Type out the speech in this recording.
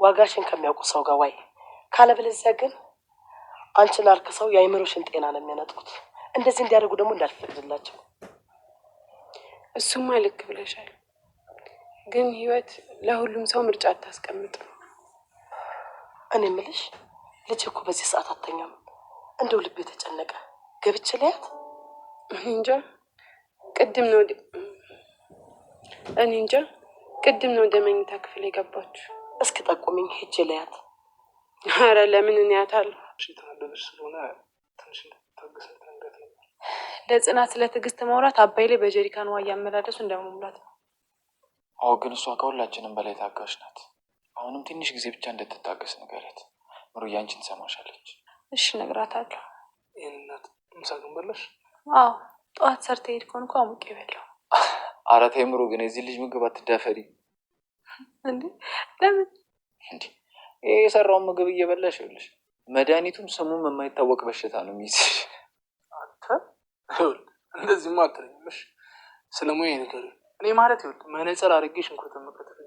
ዋጋሽን ከሚያውቁ ሰው ጋር ዋይ። ካለበለዚያ ግን አንቺን አርክሰው የአይምሮሽን ጤና ነው የሚያነጡት። እንደዚህ እንዲያደርጉ ደግሞ እንዳልፈቅድላቸው። እሱማ ልክ ብለሻል። ግን ህይወት ለሁሉም ሰው ምርጫ አታስቀምጥም። እኔ የምልሽ ልጅ እኮ በዚህ ሰዓት አተኛም። እንደው ልቤ ተጨነቀ። ገብቼ ላያት? እንጃ ቅድም ነው ወደ መኝታ ክፍል የገባችሁ። እስኪ ጠቁሚኝ፣ ሄጄ ላያት። ኧረ ለምን እኔ አያታለሁ። የተናደደች ስለሆነ ትንሽ እንድትታገስ ነግሬያት ነበር። ለጽናት ስለ ትዕግስት ማውራት አባይ ላይ በጀሪካን ውሃ እያመላለሱ እንደመሙላት ነው። አዎ፣ ግን እሷ ከሁላችንም በላይ ታጋሽ ናት። አሁንም ትንሽ ጊዜ ብቻ እንድትታገስ ንገሪያት። ምሩዬ አንቺን ትሰማሻለች። እሺ እነግራታለሁ። ይህን እናት ምሳ ግን በላሽ? አዎ ጠዋት ሰርተ ሄድከውን እኮ አሙቄ በላው። ኧረ ተይ ምሩ፣ ግን የዚህ ልጅ ምግብ አትዳፈሪ እንዴ። ለምን እንዴ? ይሄ የሰራውን ምግብ እየበላሽ ይኸውልሽ፣ መድኃኒቱም ስሙም የማይታወቅ በሽታ ነው የሚይዝሽ። አንተ እንደዚህማ አትለኝም። ስለሙያ ነገር እኔ ማለት ይኸውልህ መነጽር አድርጌ ሽንኩርት መከተፍ